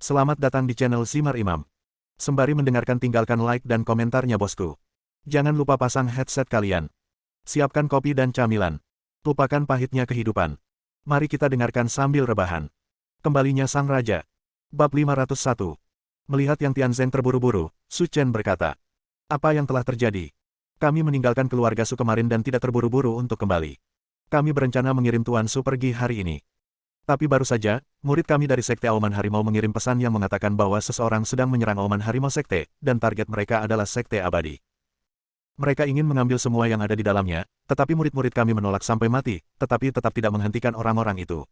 Selamat datang di channel Simar Imam. Sembari mendengarkan tinggalkan like dan komentarnya bosku. Jangan lupa pasang headset kalian. Siapkan kopi dan camilan. Lupakan pahitnya kehidupan. Mari kita dengarkan sambil rebahan. Kembalinya Sang Raja. Bab 501. Melihat yang Tianzeng terburu-buru, Su Chen berkata. Apa yang telah terjadi? Kami meninggalkan keluarga Su kemarin dan tidak terburu-buru untuk kembali. Kami berencana mengirim Tuan Su pergi hari ini. Tapi baru saja, murid kami dari Sekte Auman Harimau mengirim pesan yang mengatakan bahwa seseorang sedang menyerang Auman Harimau Sekte, dan target mereka adalah Sekte Abadi. Mereka ingin mengambil semua yang ada di dalamnya, tetapi murid-murid kami menolak sampai mati, tetapi tetap tidak menghentikan orang-orang itu.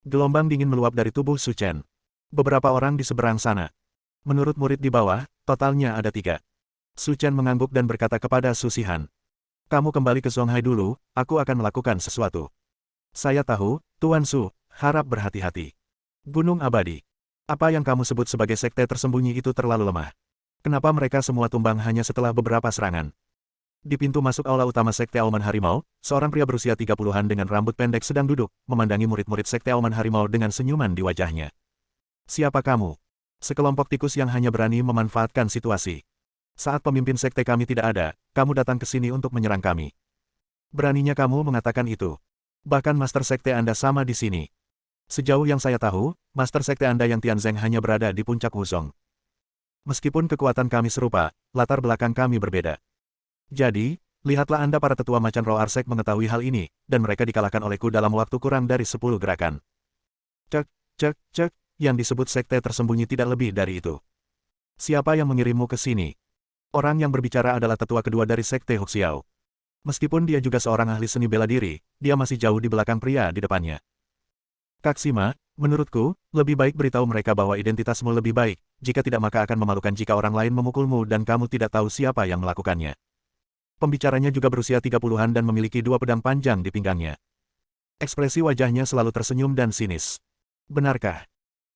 Gelombang dingin meluap dari tubuh Su Chen. Beberapa orang di seberang sana. Menurut murid di bawah, totalnya ada 3. Su Chen mengangguk dan berkata kepada Su Shihan. Kamu kembali ke Zonghai dulu, aku akan melakukan sesuatu. Saya tahu, Tuan Su. Harap berhati-hati. Gunung Abadi. Apa yang kamu sebut sebagai sekte tersembunyi itu terlalu lemah. Kenapa mereka semua tumbang hanya setelah beberapa serangan? Di pintu masuk aula utama Sekte Auman Harimau, seorang pria berusia 30-an dengan rambut pendek sedang duduk, memandangi murid-murid Sekte Auman Harimau dengan senyuman di wajahnya. Siapa kamu? Sekelompok tikus yang hanya berani memanfaatkan situasi. Saat pemimpin sekte kami tidak ada, kamu datang ke sini untuk menyerang kami. Beraninya kamu mengatakan itu. Bahkan Master Sekte Anda sama di sini. Sejauh yang saya tahu, Master Sekte Anda yang Tianzeng hanya berada di puncak Wuzong. Meskipun kekuatan kami serupa, latar belakang kami berbeda. Jadi, lihatlah Anda para tetua macan Roar Sek mengetahui hal ini, dan mereka dikalahkan olehku dalam waktu kurang dari 10 gerakan. Cek, cek, cek, yang disebut sekte tersembunyi tidak lebih dari itu. Siapa yang mengirimmu ke sini? Orang yang berbicara adalah tetua kedua dari Sekte Huxiao. Meskipun dia juga seorang ahli seni bela diri, dia masih jauh di belakang pria di depannya. Kak Sima, menurutku, lebih baik beritahu mereka bahwa identitasmu lebih baik, jika tidak maka akan memalukan jika orang lain memukulmu dan kamu tidak tahu siapa yang melakukannya. Pembicaranya juga berusia 30-an dan memiliki 2 pedang panjang di pinggangnya. Ekspresi wajahnya selalu tersenyum dan sinis. Benarkah?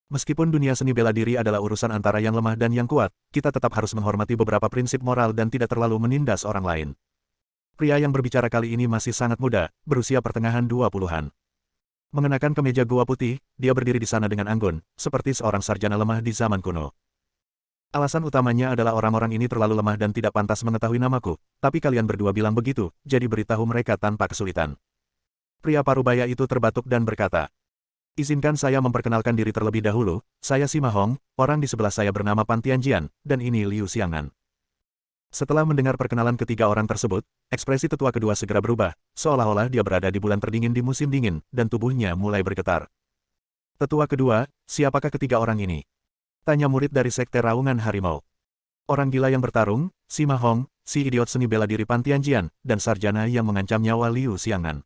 Meskipun dunia seni bela diri adalah urusan antara yang lemah dan yang kuat, kita tetap harus menghormati beberapa prinsip moral dan tidak terlalu menindas orang lain. Pria yang berbicara kali ini masih sangat muda, berusia pertengahan 20-an. Mengenakan kemeja gua putih, dia berdiri di sana dengan anggun, seperti seorang sarjana lemah di zaman kuno. Alasan utamanya adalah orang-orang ini terlalu lemah dan tidak pantas mengetahui namaku, tapi kalian berdua bilang begitu, jadi beritahu mereka tanpa kesulitan. Pria parubaya itu terbatuk dan berkata, izinkan saya memperkenalkan diri terlebih dahulu, saya Sima Hong, orang di sebelah saya bernama Pan Tianjian, dan ini Liu Xiangnan. Setelah mendengar perkenalan ketiga orang tersebut, ekspresi tetua kedua segera berubah, seolah-olah dia berada di bulan terdingin di musim dingin, dan tubuhnya mulai bergetar. Tetua kedua, siapakah ketiga orang ini? Tanya murid dari Sekte Raungan Harimau. Orang gila yang bertarung, Sima Hong, si idiot seni bela diri Pan Tianjian, dan sarjana yang mengancam nyawa Liu Xiangnan.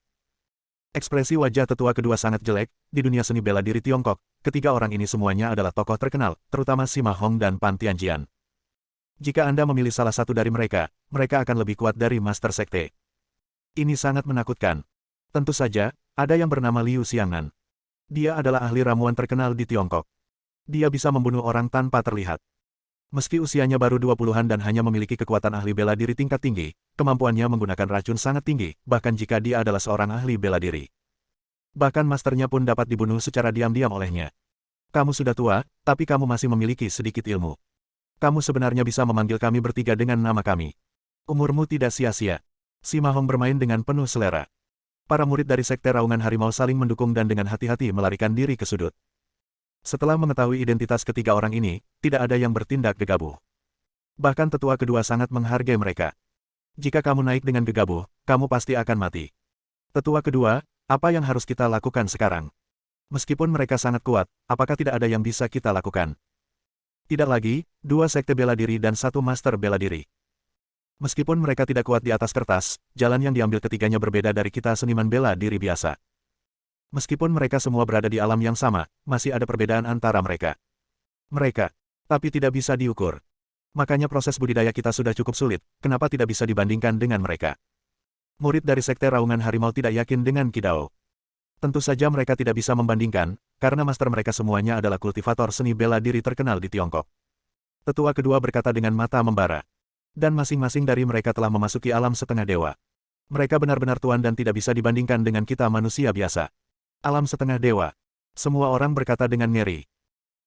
Ekspresi wajah tetua kedua sangat jelek, di dunia seni bela diri Tiongkok, ketiga orang ini semuanya adalah tokoh terkenal, terutama Sima Hong dan Pan Tianjian. Jika Anda memilih salah satu dari mereka, mereka akan lebih kuat dari Master Sekte. Ini sangat menakutkan. Tentu saja, ada yang bernama Liu Xiangnan. Dia adalah ahli ramuan terkenal di Tiongkok. Dia bisa membunuh orang tanpa terlihat. Meski usianya baru 20-an dan hanya memiliki kekuatan ahli bela diri tingkat tinggi, kemampuannya menggunakan racun sangat tinggi, bahkan jika dia adalah seorang ahli bela diri. Bahkan masternya pun dapat dibunuh secara diam-diam olehnya. Kamu sudah tua, tapi kamu masih memiliki sedikit ilmu. Kamu sebenarnya bisa memanggil kami bertiga dengan nama kami. Umurmu tidak sia-sia. Sima Hong bermain dengan penuh selera. Para murid dari Sekte Raungan Harimau saling mendukung dan dengan hati-hati melarikan diri ke sudut. Setelah mengetahui identitas ketiga orang ini, tidak ada yang bertindak gegabah. Bahkan tetua kedua sangat menghargai mereka. Jika kamu naik dengan gegabah, kamu pasti akan mati. Tetua kedua, apa yang harus kita lakukan sekarang? Meskipun mereka sangat kuat, apakah tidak ada yang bisa kita lakukan? Tidak lagi, 2 sekte bela diri dan 1 master bela diri. Meskipun mereka tidak kuat di atas kertas, jalan yang diambil ketiganya berbeda dari kita seniman bela diri biasa. Meskipun mereka semua berada di alam yang sama, masih ada perbedaan antara mereka. Tapi tidak bisa diukur. Makanya proses budidaya kita sudah cukup sulit, kenapa tidak bisa dibandingkan dengan mereka? Murid dari Sekte Raungan Harimau tidak yakin dengan Qidao. Tentu saja mereka tidak bisa membandingkan, karena master mereka semuanya adalah kultivator seni bela diri terkenal di Tiongkok. Tetua kedua berkata dengan mata membara. Dan masing-masing dari mereka telah memasuki alam setengah dewa. Mereka benar-benar tuan dan tidak bisa dibandingkan dengan kita manusia biasa. Alam setengah dewa. Semua orang berkata dengan ngeri.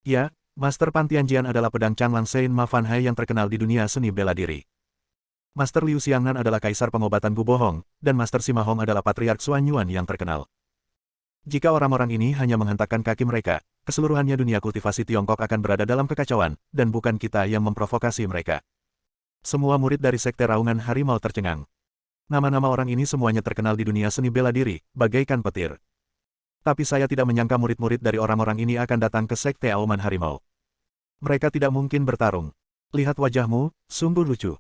Ya, Master Pantianjian adalah pedang Chanlang Sein Ma Fanhai yang terkenal di dunia seni bela diri. Master Liu Xiangnan adalah kaisar pengobatan Bu Bohong, dan Master Sima Hong adalah patriark Xuan Yuan yang terkenal. Jika orang-orang ini hanya menghentakkan kaki mereka, keseluruhannya dunia kultivasi Tiongkok akan berada dalam kekacauan, dan bukan kita yang memprovokasi mereka. Semua murid dari Sekte Raungan Harimau tercengang. Nama-nama orang ini semuanya terkenal di dunia seni bela diri, bagaikan petir. Tapi saya tidak menyangka murid-murid dari orang-orang ini akan datang ke Sekte Auman Harimau. Mereka tidak mungkin bertarung. Lihat wajahmu, sungguh lucu.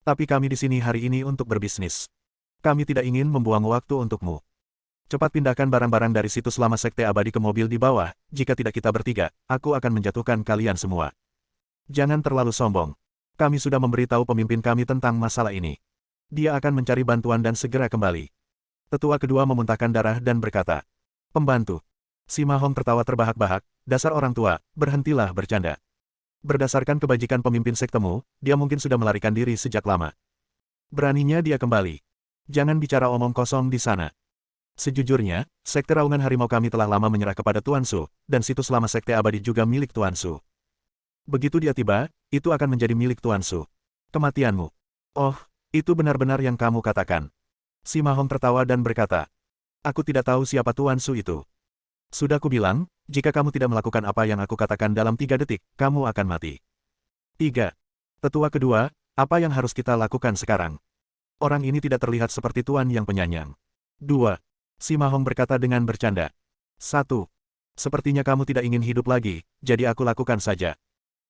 Tapi kami di sini hari ini untuk berbisnis. Kami tidak ingin membuang waktu untukmu. Cepat pindahkan barang-barang dari situs lama Sekte Abadi ke mobil di bawah, jika tidak kita bertiga, aku akan menjatuhkan kalian semua. Jangan terlalu sombong. Kami sudah memberitahu pemimpin kami tentang masalah ini. Dia akan mencari bantuan dan segera kembali. Tetua kedua memuntahkan darah dan berkata, "Pembantu." Sima Hong tertawa terbahak-bahak, "Dasar orang tua, berhentilah bercanda. Berdasarkan kebajikan pemimpin sektemu, dia mungkin sudah melarikan diri sejak lama. Beraninya dia kembali. Jangan bicara omong kosong di sana. Sejujurnya, Sekte Raungan Harimau kami telah lama menyerah kepada Tuan Su, dan situs lama Sekte Abadi juga milik Tuan Su. Begitu dia tiba, itu akan menjadi milik Tuan Su. Kematianmu. Oh, itu benar-benar yang kamu katakan." Sima Hong tertawa dan berkata, "Aku tidak tahu siapa Tuan Su itu. Sudah kubilang, jika kamu tidak melakukan apa yang aku katakan dalam 3 detik, kamu akan mati." 3. Tetua kedua, apa yang harus kita lakukan sekarang? Orang ini tidak terlihat seperti Tuan yang penyayang. 2. Sima Hong berkata dengan bercanda. 1. Sepertinya kamu tidak ingin hidup lagi, jadi aku lakukan saja.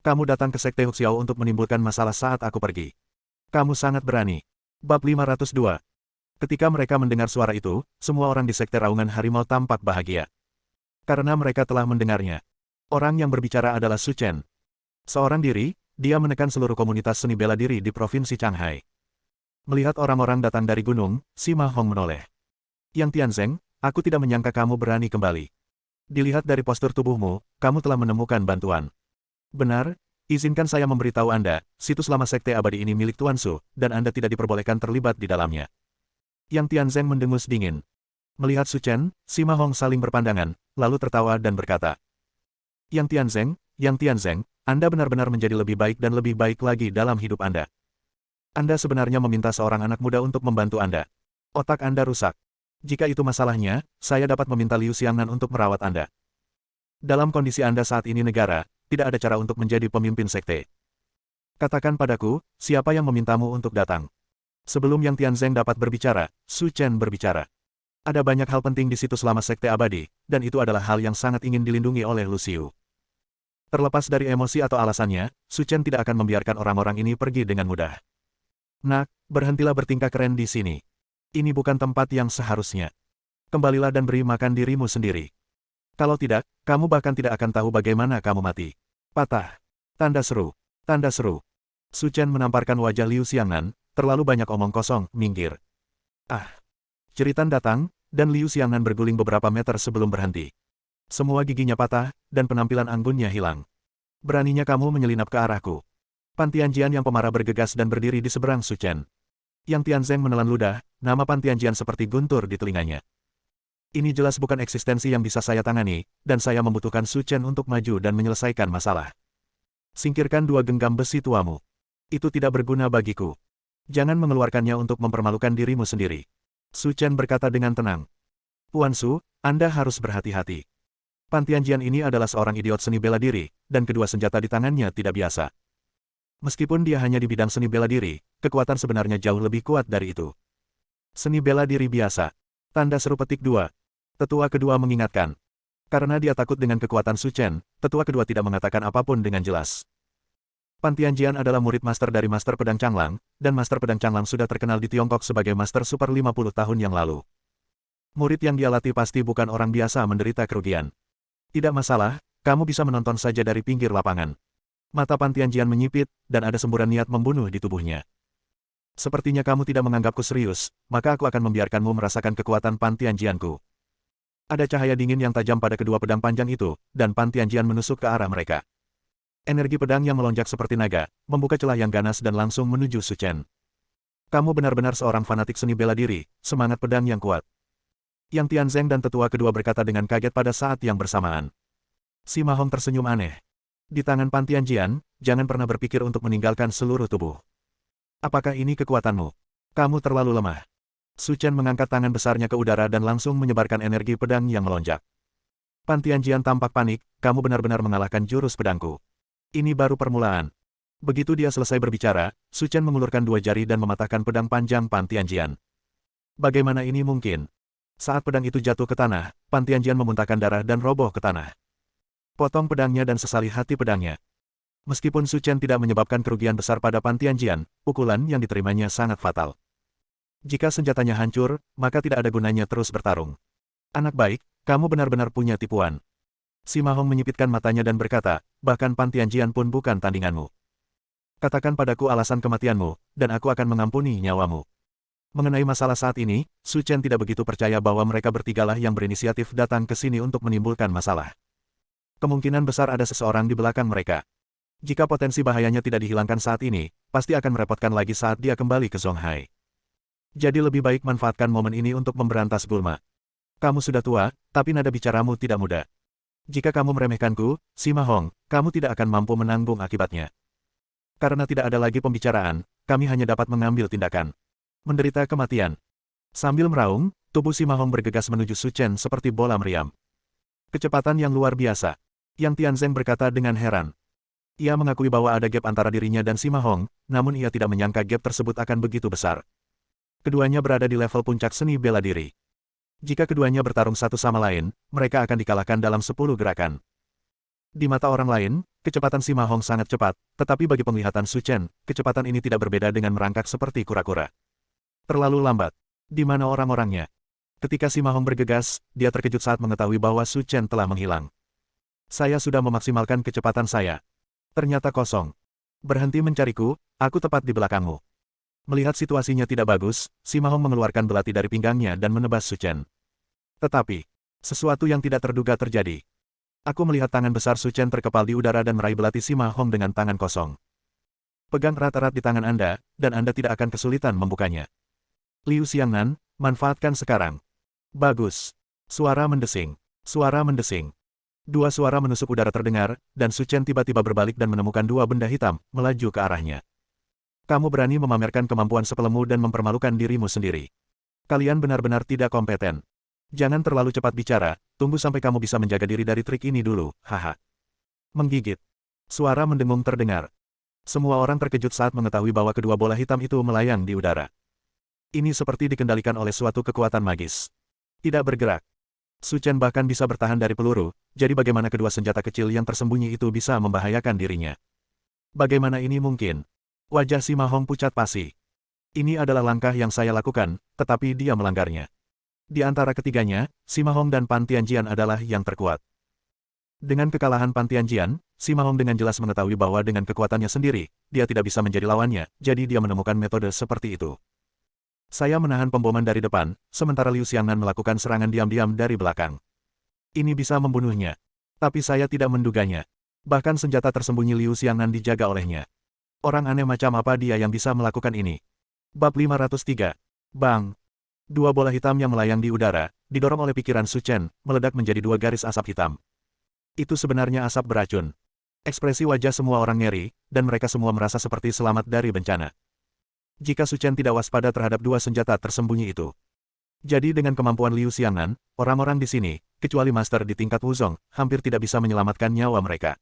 Kamu datang ke Sekte Huxiao untuk menimbulkan masalah saat aku pergi. Kamu sangat berani. Bab 502. Ketika mereka mendengar suara itu, semua orang di Sekte Raungan Harimau tampak bahagia. Karena mereka telah mendengarnya. Orang yang berbicara adalah Su Chen. Seorang diri, dia menekan seluruh komunitas seni bela diri di Provinsi Shanghai. Melihat orang-orang datang dari gunung, Sima Hong menoleh. "Yang Tianzeng, aku tidak menyangka kamu berani kembali. Dilihat dari postur tubuhmu, kamu telah menemukan bantuan." "Benar, izinkan saya memberitahu Anda, situs lama Sekte Abadi ini milik Tuan Su, dan Anda tidak diperbolehkan terlibat di dalamnya." Yang Tianzeng mendengus dingin. Melihat Su Chen, Sima Hong saling berpandangan, lalu tertawa dan berkata, Yang Tianzeng, Anda benar-benar menjadi lebih baik dan lebih baik lagi dalam hidup Anda. Anda sebenarnya meminta seorang anak muda untuk membantu Anda. Otak Anda rusak. Jika itu masalahnya, saya dapat meminta Liu Xiangnan untuk merawat Anda. Dalam kondisi Anda saat ini negara, tidak ada cara untuk menjadi pemimpin sekte. Katakan padaku, siapa yang memintamu untuk datang? Sebelum Yang Tianzeng dapat berbicara, Su Chen berbicara. Ada banyak hal penting di situs lama Sekte Abadi, dan itu adalah hal yang sangat ingin dilindungi oleh Lu Xiu. Terlepas dari emosi atau alasannya, Su Chen tidak akan membiarkan orang-orang ini pergi dengan mudah. Nak, berhentilah bertingkah keren di sini. Ini bukan tempat yang seharusnya. Kembalilah dan beri makan dirimu sendiri. Kalau tidak, kamu bahkan tidak akan tahu bagaimana kamu mati. Patah. Tanda seru. Tanda seru. Su Chen menamparkan wajah Liu Xiangnan, terlalu banyak omong kosong, minggir. Ah. Jeritan datang, dan Liu Xiangnan berguling beberapa meter sebelum berhenti. Semua giginya patah, dan penampilan anggunnya hilang. Beraninya kamu menyelinap ke arahku. Pan Tianjian yang pemarah bergegas dan berdiri di seberang Su Chen. Yang Tianzeng menelan ludah, nama Pan Tianjian seperti guntur di telinganya. Ini jelas bukan eksistensi yang bisa saya tangani, dan saya membutuhkan Su Chen untuk maju dan menyelesaikan masalah. Singkirkan 2 genggam besi tuamu. Itu tidak berguna bagiku. Jangan mengeluarkannya untuk mempermalukan dirimu sendiri. Su Chen berkata dengan tenang. Tuan Su, Anda harus berhati-hati. Pan Tianjian ini adalah seorang idiot seni bela diri, dan kedua senjata di tangannya tidak biasa. Meskipun dia hanya di bidang seni bela diri, kekuatan sebenarnya jauh lebih kuat dari itu. Seni bela diri biasa. Tanda seru petik 2. Tetua kedua mengingatkan. Karena dia takut dengan kekuatan Su Chen, tetua kedua tidak mengatakan apapun dengan jelas. Pan Tianjian adalah murid master dari Master Pedang Chanlang, dan Master Pedang Chanlang sudah terkenal di Tiongkok sebagai Master Super 50 tahun yang lalu. Murid yang dia latih pasti bukan orang biasa menderita kerugian. Tidak masalah, kamu bisa menonton saja dari pinggir lapangan. Mata Pan Tianjian menyipit, dan ada semburan niat membunuh di tubuhnya. Sepertinya kamu tidak menganggapku serius, maka aku akan membiarkanmu merasakan kekuatan Pan Tianjianku. Ada cahaya dingin yang tajam pada kedua pedang panjang itu, dan Pan Tianjian menusuk ke arah mereka. Energi pedang yang melonjak seperti naga, membuka celah yang ganas dan langsung menuju Su Chen. Kamu benar-benar seorang fanatik seni bela diri, semangat pedang yang kuat. Yang Tianzeng dan tetua kedua berkata dengan kaget pada saat yang bersamaan. Sima Hong tersenyum aneh. Di tangan Pantianjian, jangan pernah berpikir untuk meninggalkan seluruh tubuh. Apakah ini kekuatanmu? Kamu terlalu lemah. Su Chen mengangkat tangan besarnya ke udara dan langsung menyebarkan energi pedang yang melonjak. Pantianjian tampak panik, kamu benar-benar mengalahkan jurus pedangku. Ini baru permulaan. Begitu dia selesai berbicara, Su Chen mengulurkan dua jari dan mematahkan pedang panjang Pantianjian. Bagaimana ini mungkin? Saat pedang itu jatuh ke tanah, Pantianjian memuntahkan darah dan roboh ke tanah. Potong pedangnya dan sesali hati pedangnya. Meskipun Su Chen tidak menyebabkan kerugian besar pada Pantianjian, pukulan yang diterimanya sangat fatal. Jika senjatanya hancur, maka tidak ada gunanya terus bertarung. Anak baik, kamu benar-benar punya tipuan. Sima Hong menyipitkan matanya dan berkata, bahkan Pantianjian pun bukan tandinganmu. Katakan padaku alasan kematianmu, dan aku akan mengampuni nyawamu. Mengenai masalah saat ini, Su Chen tidak begitu percaya bahwa mereka bertigalah yang berinisiatif datang ke sini untuk menimbulkan masalah. Kemungkinan besar ada seseorang di belakang mereka. Jika potensi bahayanya tidak dihilangkan saat ini, pasti akan merepotkan lagi saat dia kembali ke Zonghai. Jadi lebih baik manfaatkan momen ini untuk memberantas gulma. Kamu sudah tua, tapi nada bicaramu tidak muda. Jika kamu meremehkanku, Sima Hong, kamu tidak akan mampu menanggung akibatnya. Karena tidak ada lagi pembicaraan, kami hanya dapat mengambil tindakan. Menderita kematian. Sambil meraung, tubuh Sima Hong bergegas menuju Su Chen seperti bola meriam. Kecepatan yang luar biasa. Yang Tianzeng berkata dengan heran. Ia mengakui bahwa ada gap antara dirinya dan Sima Hong, namun ia tidak menyangka gap tersebut akan begitu besar. Keduanya berada di level puncak seni bela diri. Jika keduanya bertarung satu sama lain, mereka akan dikalahkan dalam 10 gerakan. Di mata orang lain, kecepatan Sima Hong sangat cepat, tetapi bagi penglihatan Su Chen, kecepatan ini tidak berbeda dengan merangkak seperti kura-kura. Terlalu lambat. Di mana orang-orangnya? Ketika Sima Hong bergegas, dia terkejut saat mengetahui bahwa Su Chen telah menghilang. Saya sudah memaksimalkan kecepatan saya. Ternyata kosong. Berhenti mencariku, aku tepat di belakangmu. Melihat situasinya tidak bagus, Sima Hong mengeluarkan belati dari pinggangnya dan menebas Su Chen. Tetapi, sesuatu yang tidak terduga terjadi. Aku melihat tangan besar Su Chen terkepal di udara dan meraih belati Sima Hong dengan tangan kosong. Pegang erat-erat di tangan Anda, dan Anda tidak akan kesulitan membukanya. Liu Xiangnan, manfaatkan sekarang. Bagus. Suara mendesing. Suara mendesing. Dua suara menusuk udara terdengar, dan Su Chen tiba-tiba berbalik dan menemukan dua benda hitam, melaju ke arahnya. Kamu berani memamerkan kemampuan sepelemu dan mempermalukan dirimu sendiri. Kalian benar-benar tidak kompeten. Jangan terlalu cepat bicara, tunggu sampai kamu bisa menjaga diri dari trik ini dulu, haha. Menggigit. Suara mendengung terdengar. Semua orang terkejut saat mengetahui bahwa kedua bola hitam itu melayang di udara. Ini seperti dikendalikan oleh suatu kekuatan magis. Tidak bergerak. Su Chen bahkan bisa bertahan dari peluru, jadi bagaimana kedua senjata kecil yang tersembunyi itu bisa membahayakan dirinya? Bagaimana ini mungkin? Wajah Sima Hong pucat pasi. Ini adalah langkah yang saya lakukan, tetapi dia melanggarnya. Di antara ketiganya, Sima Hong dan Pantianjian adalah yang terkuat. Dengan kekalahan Pantianjian, Sima Hong dengan jelas mengetahui bahwa dengan kekuatannya sendiri, dia tidak bisa menjadi lawannya, jadi dia menemukan metode seperti itu. Saya menahan pemboman dari depan, sementara Liu Xiangnan melakukan serangan diam-diam dari belakang. Ini bisa membunuhnya. Tapi saya tidak menduganya. Bahkan senjata tersembunyi Liu Xiangnan dijaga olehnya. Orang aneh macam apa dia yang bisa melakukan ini? Bab 503. Bang! Dua bola hitam yang melayang di udara, didorong oleh pikiran Su Chen, meledak menjadi dua garis asap hitam. Itu sebenarnya asap beracun. Ekspresi wajah semua orang ngeri, dan mereka semua merasa seperti selamat dari bencana. Jika Su Chen tidak waspada terhadap dua senjata tersembunyi itu. Jadi dengan kemampuan Liu Xiangnan, orang-orang di sini, kecuali master di tingkat Wuzong, hampir tidak bisa menyelamatkan nyawa mereka.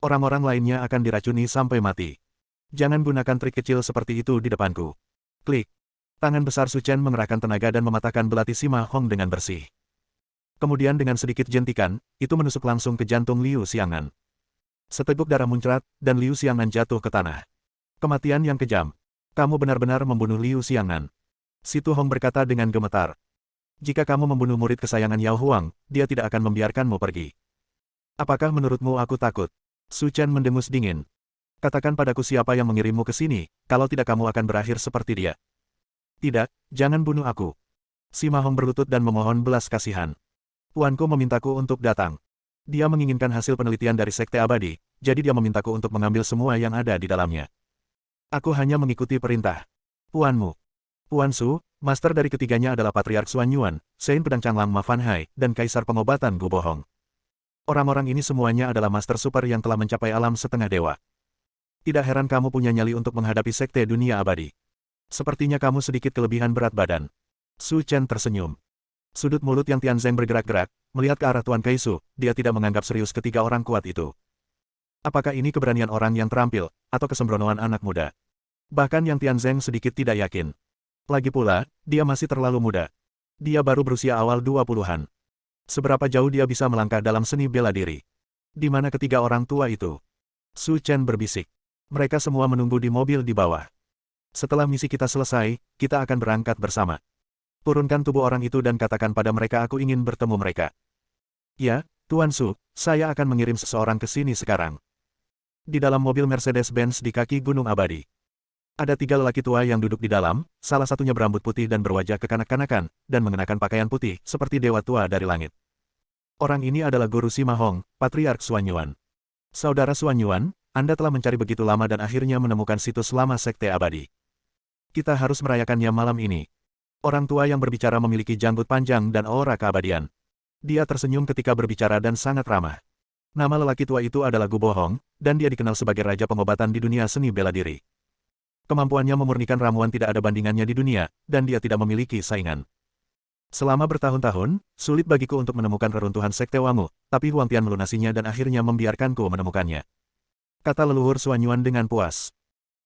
Orang-orang lainnya akan diracuni sampai mati. Jangan gunakan trik kecil seperti itu di depanku. Klik. Tangan besar Su Chen mengerahkan tenaga dan mematahkan belati Sima Hong dengan bersih. Kemudian dengan sedikit jentikan, itu menusuk langsung ke jantung Liu Xiangnan. Seteguk darah muncrat, dan Liu Xiangnan jatuh ke tanah. Kematian yang kejam. Kamu benar-benar membunuh Liu Xiangnan. Si Tu Hong berkata dengan gemetar. Jika kamu membunuh murid kesayangan Yao Huang, dia tidak akan membiarkanmu pergi. Apakah menurutmu aku takut? Su Chen mendengus dingin. Katakan padaku siapa yang mengirimmu ke sini, kalau tidak kamu akan berakhir seperti dia. Tidak, jangan bunuh aku. Sima Hong berlutut dan memohon belas kasihan. Tuanku memintaku untuk datang. Dia menginginkan hasil penelitian dari Sekte Abadi, jadi dia memintaku untuk mengambil semua yang ada di dalamnya. Aku hanya mengikuti perintah. Puanmu. Puan Su, master dari ketiganya adalah Patriark Xuan Yuan, Sein Pedang Changlang Ma Fan Hai, dan Kaisar Pengobatan Gu Bohong. Orang-orang ini semuanya adalah master super yang telah mencapai alam setengah dewa. Tidak heran kamu punya nyali untuk menghadapi sekte dunia abadi. Sepertinya kamu sedikit kelebihan berat badan. Su Chen tersenyum. Sudut mulut yang Tianzeng bergerak-gerak, melihat ke arah Tuan Kaisu, dia tidak menganggap serius ketiga orang kuat itu. Apakah ini keberanian orang yang terampil, atau kesembronoan anak muda? Bahkan yang Tianzeng sedikit tidak yakin. Lagi pula, dia masih terlalu muda. Dia baru berusia awal 20-an. Seberapa jauh dia bisa melangkah dalam seni bela diri? Di mana ketiga orang tua itu? Su Chen berbisik. Mereka semua menunggu di mobil di bawah. Setelah misi kita selesai, kita akan berangkat bersama. Turunkan tubuh orang itu dan katakan pada mereka aku ingin bertemu mereka. Ya, Tuan Su, saya akan mengirim seseorang ke sini sekarang. Di dalam mobil Mercedes-Benz di kaki Gunung Abadi. Ada tiga lelaki tua yang duduk di dalam, salah satunya berambut putih dan berwajah kekanak-kanakan, dan mengenakan pakaian putih, seperti dewa tua dari langit. Orang ini adalah Guru Sima Hong, Patriark Xuan Yuan. Saudara Xuan Yuan, Anda telah mencari begitu lama dan akhirnya menemukan situs lama Sekte Abadi. Kita harus merayakannya malam ini. Orang tua yang berbicara memiliki janggut panjang dan aura keabadian. Dia tersenyum ketika berbicara dan sangat ramah. Nama lelaki tua itu adalah Gu Bohong, dan dia dikenal sebagai raja pengobatan di dunia seni bela diri. Kemampuannya memurnikan ramuan tidak ada bandingannya di dunia, dan dia tidak memiliki saingan. Selama bertahun-tahun, sulit bagiku untuk menemukan reruntuhan Sekte Wangu, tapi Huang Tian melunasinya dan akhirnya membiarkanku menemukannya. Kata leluhur Xuan Yuan dengan puas.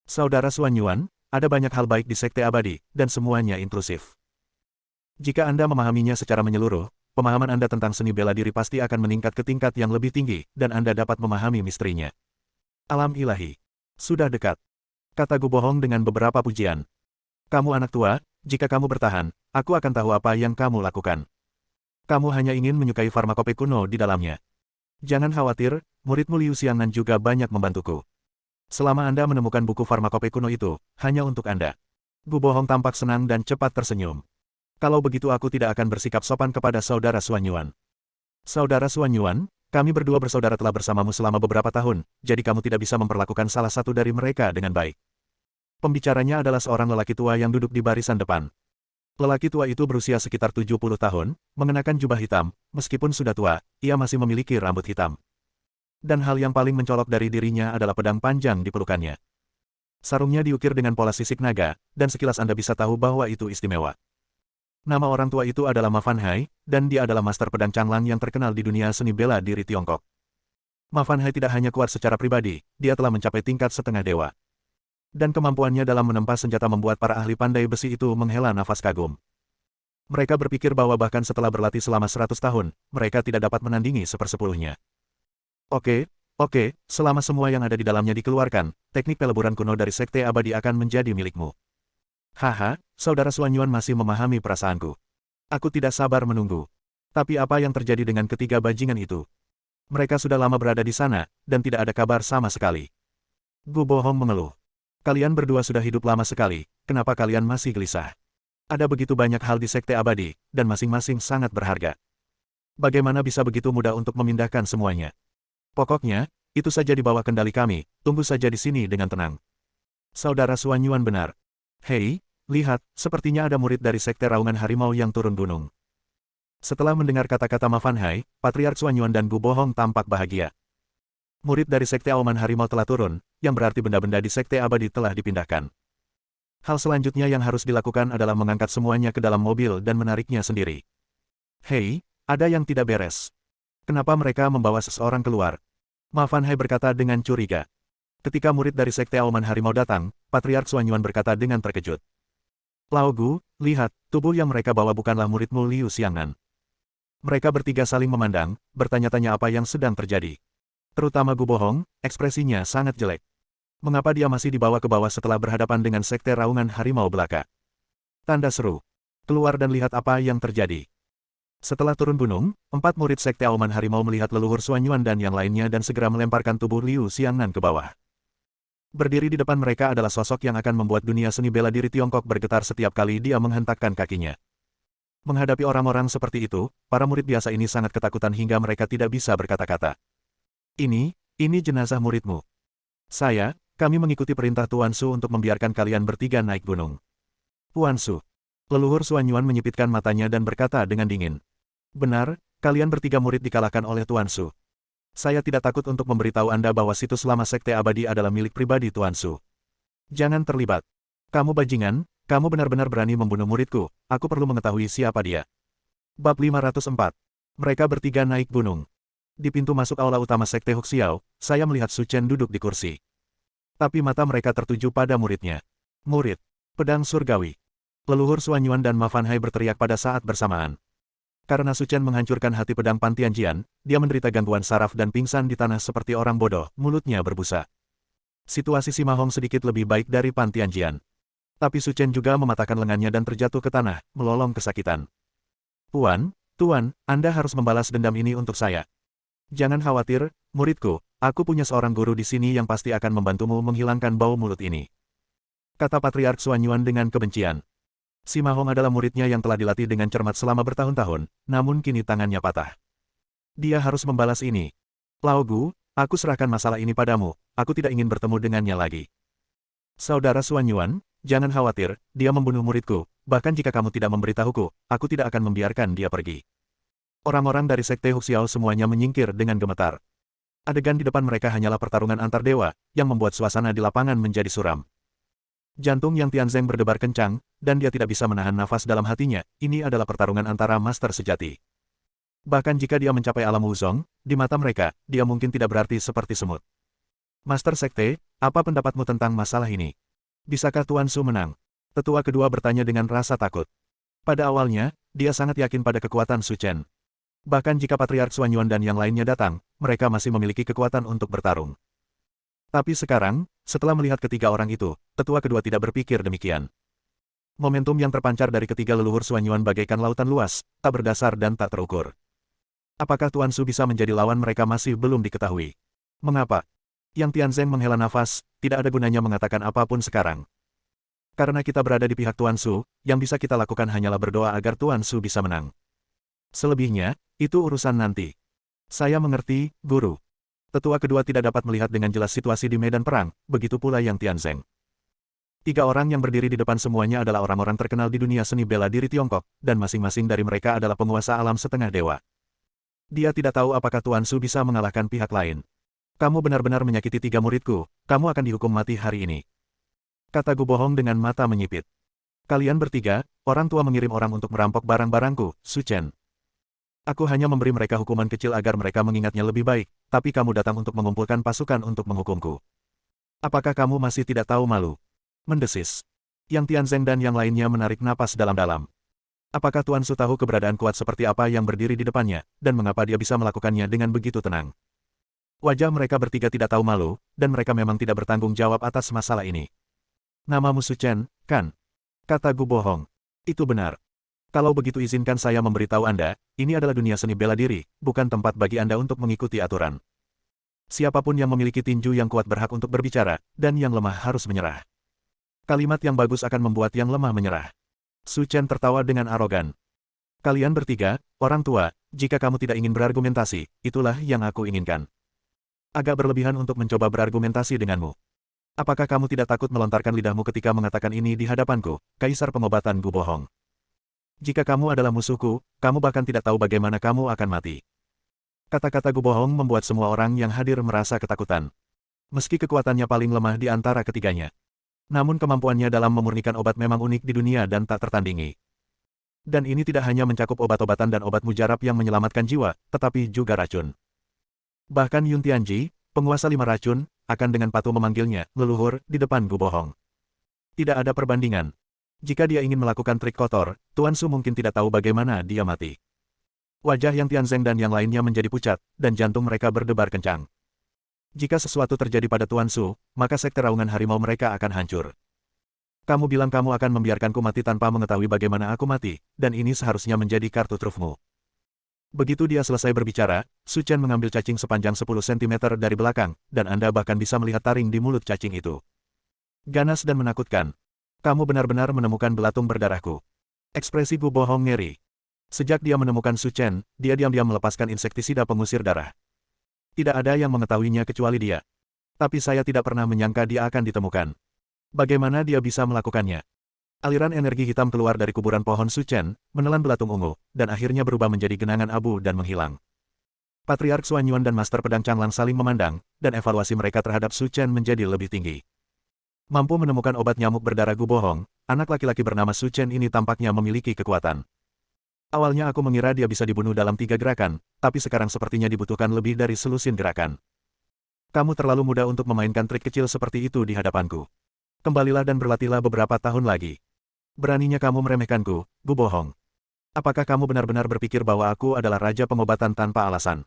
Saudara Xuan Yuan, ada banyak hal baik di Sekte Abadi, dan semuanya inklusif. Jika Anda memahaminya secara menyeluruh, pemahaman Anda tentang seni bela diri pasti akan meningkat ke tingkat yang lebih tinggi, dan Anda dapat memahami misterinya. Alam ilahi. Sudah dekat. Kata Gu Bohong dengan beberapa pujian. Kamu anak tua, jika kamu bertahan, aku akan tahu apa yang kamu lakukan. Kamu hanya ingin menyukai farmakope kuno di dalamnya. Jangan khawatir, muridmu Liu Xiangnan juga banyak membantuku. Selama Anda menemukan buku farmakope kuno itu, hanya untuk Anda. Gu Bohong tampak senang dan cepat tersenyum. Kalau begitu aku tidak akan bersikap sopan kepada saudara Xuan Yuan. Saudara Xuan Yuan, kami berdua bersaudara telah bersamamu selama beberapa tahun, jadi kamu tidak bisa memperlakukan salah satu dari mereka dengan baik. Pembicaranya adalah seorang lelaki tua yang duduk di barisan depan. Lelaki tua itu berusia sekitar 70 tahun, mengenakan jubah hitam, meskipun sudah tua, ia masih memiliki rambut hitam. Dan hal yang paling mencolok dari dirinya adalah pedang panjang di pelukannya. Sarungnya diukir dengan pola sisik naga, dan sekilas Anda bisa tahu bahwa itu istimewa. Nama orang tua itu adalah Ma Fanhai, dan dia adalah master pedang Changlang yang terkenal di dunia seni bela diri Tiongkok. Ma Fanhai tidak hanya kuat secara pribadi, dia telah mencapai tingkat setengah dewa. Dan kemampuannya dalam menempa senjata membuat para ahli pandai besi itu menghela nafas kagum. Mereka berpikir bahwa bahkan setelah berlatih selama 100 tahun, mereka tidak dapat menandingi sepersepuluhnya. Oke, selama semua yang ada di dalamnya dikeluarkan, teknik peleburan kuno dari Sekte Abadi akan menjadi milikmu. Haha, saudara Xuan Yuan masih memahami perasaanku. Aku tidak sabar menunggu. Tapi apa yang terjadi dengan ketiga bajingan itu? Mereka sudah lama berada di sana, dan tidak ada kabar sama sekali. Gu Bohong mengeluh. Kalian berdua sudah hidup lama sekali, kenapa kalian masih gelisah? Ada begitu banyak hal di Sekte Abadi, dan masing-masing sangat berharga. Bagaimana bisa begitu mudah untuk memindahkan semuanya? Pokoknya, itu saja di bawah kendali kami, tunggu saja di sini dengan tenang. Saudara Xuan Yuan benar. Hei, lihat, sepertinya ada murid dari Sekte Raungan Harimau yang turun gunung. Setelah mendengar kata-kata Ma Fanhai, Patriark Xuan Yuan dan Gu Bohong tampak bahagia. Murid dari Sekte Auman Harimau telah turun, yang berarti benda-benda di Sekte Abadi telah dipindahkan. Hal selanjutnya yang harus dilakukan adalah mengangkat semuanya ke dalam mobil dan menariknya sendiri. Hei, ada yang tidak beres. Kenapa mereka membawa seseorang keluar? Ma Fanhai berkata dengan curiga. Ketika murid dari Sekte Auman Harimau datang, Patriark Xuan Yuan berkata dengan terkejut. Lao Gu, lihat, tubuh yang mereka bawa bukanlah muridmu Liu Xiangnan. Mereka bertiga saling memandang, bertanya-tanya apa yang sedang terjadi. Terutama Gu Bohong, ekspresinya sangat jelek. Mengapa dia masih dibawa ke bawah setelah berhadapan dengan Sekte Raungan Harimau belaka? Tanda seru. Keluar dan lihat apa yang terjadi. Setelah turun gunung, 4 murid Sekte Auman Harimau melihat leluhur Xuan Yuan dan yang lainnya dan segera melemparkan tubuh Liu Xiangnan ke bawah. Berdiri di depan mereka adalah sosok yang akan membuat dunia seni bela diri Tiongkok bergetar setiap kali dia menghentakkan kakinya. Menghadapi orang-orang seperti itu, para murid biasa ini sangat ketakutan hingga mereka tidak bisa berkata-kata. Ini jenazah muridmu. Kami mengikuti perintah Tuan Su untuk membiarkan kalian bertiga naik gunung. Tuan Su. Leluhur Xuan Yuan menyipitkan matanya dan berkata dengan dingin. Benar, kalian bertiga murid dikalahkan oleh Tuan Su. Saya tidak takut untuk memberitahu Anda bahwa situs lama Sekte Abadi adalah milik pribadi Tuan Su. Jangan terlibat. Kamu bajingan, kamu benar-benar berani membunuh muridku, aku perlu mengetahui siapa dia. Bab 504. Mereka bertiga naik gunung. Di pintu masuk aula utama Sekte Huxiao, saya melihat Su Chen duduk di kursi. Tapi mata mereka tertuju pada muridnya. Murid, pedang surgawi. Leluhur Xuan Yuan dan Ma Fanhai berteriak pada saat bersamaan. Karena Su Chen menghancurkan hati pedang Pan Tianjian, dia menderita gangguan saraf dan pingsan di tanah seperti orang bodoh, mulutnya berbusa. Situasi Sima Hong sedikit lebih baik dari Pan Tianjian. Tapi Su Chen juga mematahkan lengannya dan terjatuh ke tanah, melolong kesakitan. Tuan, Anda harus membalas dendam ini untuk saya. Jangan khawatir, muridku, aku punya seorang guru di sini yang pasti akan membantumu menghilangkan bau mulut ini. Kata Patriark Xuan Yuan dengan kebencian. Sima Hong adalah muridnya yang telah dilatih dengan cermat selama bertahun-tahun, namun kini tangannya patah. Dia harus membalas ini. Lao Gu, aku serahkan masalah ini padamu, aku tidak ingin bertemu dengannya lagi. Saudara Xuan Yuan, jangan khawatir, dia membunuh muridku, bahkan jika kamu tidak memberitahuku, aku tidak akan membiarkan dia pergi. Orang-orang dari Sekte Huxiao semuanya menyingkir dengan gemetar. Adegan di depan mereka hanyalah pertarungan antar dewa, yang membuat suasana di lapangan menjadi suram. Jantung yang Tianzeng berdebar kencang, dan dia tidak bisa menahan nafas dalam hatinya, ini adalah pertarungan antara master sejati. Bahkan jika dia mencapai alam Wuzong, di mata mereka, dia mungkin tidak berarti seperti semut. Master Sekte, apa pendapatmu tentang masalah ini? Bisakah Tuan Su menang? Tetua kedua bertanya dengan rasa takut. Pada awalnya, dia sangat yakin pada kekuatan Su Chen. Bahkan jika Patriark Xuan Yuan dan yang lainnya datang, mereka masih memiliki kekuatan untuk bertarung. Tapi sekarang, setelah melihat ketiga orang itu, tetua kedua tidak berpikir demikian. Momentum yang terpancar dari ketiga leluhur Xuan Yuan bagaikan lautan luas, tak berdasar dan tak terukur. Apakah Tuan Su bisa menjadi lawan mereka masih belum diketahui. Mengapa? Yang Tianzeng menghela nafas, tidak ada gunanya mengatakan apapun sekarang. Karena kita berada di pihak Tuan Su, yang bisa kita lakukan hanyalah berdoa agar Tuan Su bisa menang. Selebihnya, itu urusan nanti. Saya mengerti, Guru. Tetua kedua tidak dapat melihat dengan jelas situasi di medan perang, begitu pula yang Tianzeng. Tiga orang yang berdiri di depan semuanya adalah orang-orang terkenal di dunia seni bela diri Tiongkok, dan masing-masing dari mereka adalah penguasa alam setengah dewa. Dia tidak tahu apakah Tuan Su bisa mengalahkan pihak lain. Kamu benar-benar menyakiti tiga muridku, kamu akan dihukum mati hari ini. Kata Gu Bohong dengan mata menyipit. Kalian bertiga, orang tua mengirim orang untuk merampok barang-barangku, Su Chen. Aku hanya memberi mereka hukuman kecil agar mereka mengingatnya lebih baik, tapi kamu datang untuk mengumpulkan pasukan untuk menghukumku. Apakah kamu masih tidak tahu malu? Mendesis. Yang Tianzeng dan yang lainnya menarik napas dalam-dalam. Apakah Tuan Su tahu keberadaan kuat seperti apa yang berdiri di depannya, dan mengapa dia bisa melakukannya dengan begitu tenang? Wajah mereka bertiga tidak tahu malu, dan mereka memang tidak bertanggung jawab atas masalah ini. Namamu Su Chen, kan? Kata Gu Bohong. Itu benar. Kalau begitu izinkan saya memberitahu Anda, ini adalah dunia seni bela diri, bukan tempat bagi Anda untuk mengikuti aturan. Siapapun yang memiliki tinju yang kuat berhak untuk berbicara, dan yang lemah harus menyerah. Kalimat yang bagus akan membuat yang lemah menyerah. Su Chen tertawa dengan arogan. Kalian bertiga, orang tua, jika kamu tidak ingin berargumentasi, itulah yang aku inginkan. Agak berlebihan untuk mencoba berargumentasi denganmu. Apakah kamu tidak takut melontarkan lidahmu ketika mengatakan ini di hadapanku, Kaisar Pengobatan Gu Bohong? Jika kamu adalah musuhku, kamu bahkan tidak tahu bagaimana kamu akan mati. Kata-kata Gu Bohong membuat semua orang yang hadir merasa ketakutan. Meski kekuatannya paling lemah di antara ketiganya. Namun kemampuannya dalam memurnikan obat memang unik di dunia dan tak tertandingi. Dan ini tidak hanya mencakup obat-obatan dan obat mujarab yang menyelamatkan jiwa, tetapi juga racun. Bahkan Yun Tianji, penguasa 5 racun, akan dengan patuh memanggilnya, leluhur, di depan Gu Bohong. Tidak ada perbandingan. Jika dia ingin melakukan trik kotor, Tuan Su mungkin tidak tahu bagaimana dia mati. Wajah yang Tianzeng dan yang lainnya menjadi pucat, dan jantung mereka berdebar kencang. Jika sesuatu terjadi pada Tuan Su, maka sekte raungan harimau mereka akan hancur. Kamu bilang kamu akan membiarkanku mati tanpa mengetahui bagaimana aku mati, dan ini seharusnya menjadi kartu trufmu. Begitu dia selesai berbicara, Su Chen mengambil cacing sepanjang 10 cm dari belakang, dan Anda bahkan bisa melihat taring di mulut cacing itu. Ganas dan menakutkan. Kamu benar-benar menemukan belatung berdarahku. Ekspresi Gu Bohong ngeri. Sejak dia menemukan Su Chen, dia diam-diam melepaskan insektisida pengusir darah. Tidak ada yang mengetahuinya kecuali dia. Tapi saya tidak pernah menyangka dia akan ditemukan. Bagaimana dia bisa melakukannya? Aliran energi hitam keluar dari kuburan pohon Su Chen, menelan belatung ungu, dan akhirnya berubah menjadi genangan abu dan menghilang. Patriark Xuanyuan dan Master Pedang Changlang saling memandang, dan evaluasi mereka terhadap Su Chen menjadi lebih tinggi. Mampu menemukan obat nyamuk berdarah Gu Bohong, anak laki-laki bernama Su Chen ini tampaknya memiliki kekuatan. Awalnya aku mengira dia bisa dibunuh dalam 3 gerakan, tapi sekarang sepertinya dibutuhkan lebih dari selusin gerakan. Kamu terlalu muda untuk memainkan trik kecil seperti itu di hadapanku. Kembalilah dan berlatihlah beberapa tahun lagi. Beraninya kamu meremehkanku, Gu Bohong. Apakah kamu benar-benar berpikir bahwa aku adalah raja pengobatan tanpa alasan?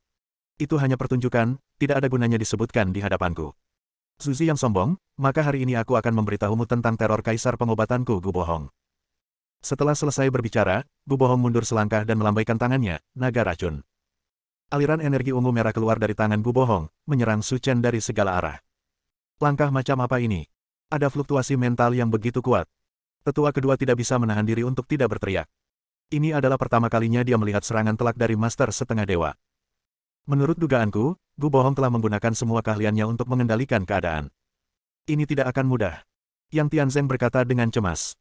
Itu hanya pertunjukan, tidak ada gunanya disebutkan di hadapanku. Zuzi yang sombong, maka hari ini aku akan memberitahumu tentang teror kaisar pengobatanku Gu Bohong. Setelah selesai berbicara, Gu Bohong mundur selangkah dan melambaikan tangannya, naga racun. Aliran energi ungu merah keluar dari tangan Gu Bohong, menyerang Su Chen dari segala arah. Langkah macam apa ini? Ada fluktuasi mental yang begitu kuat. Tetua kedua tidak bisa menahan diri untuk tidak berteriak. Ini adalah pertama kalinya dia melihat serangan telak dari Master Setengah Dewa. Menurut dugaanku, Gu Bohong telah menggunakan semua keahliannya untuk mengendalikan keadaan. Ini tidak akan mudah. Yang Tianzeng berkata dengan cemas.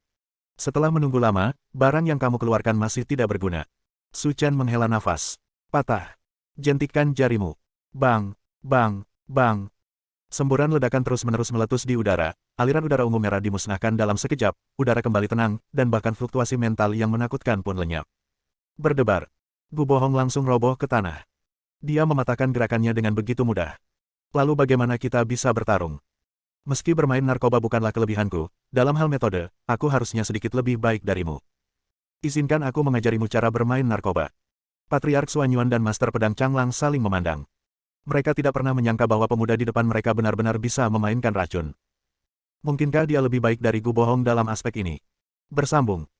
Setelah menunggu lama, barang yang kamu keluarkan masih tidak berguna. Su Chen menghela nafas. Patah. Jentikkan jarimu. Bang, bang, bang. Semburan ledakan terus-menerus meletus di udara, aliran udara ungu merah dimusnahkan dalam sekejap, udara kembali tenang, dan bahkan fluktuasi mental yang menakutkan pun lenyap. Berdebar. Gu Bohong langsung roboh ke tanah. Dia mematahkan gerakannya dengan begitu mudah. Lalu bagaimana kita bisa bertarung? Meski bermain narkoba bukanlah kelebihanku, dalam hal metode, aku harusnya sedikit lebih baik darimu. Izinkan aku mengajarimu cara bermain narkoba. Patriark Xuanyuan dan Master Pedang Changlang saling memandang. Mereka tidak pernah menyangka bahwa pemuda di depan mereka benar-benar bisa memainkan racun. Mungkinkah dia lebih baik dari Gu Bohong dalam aspek ini? Bersambung.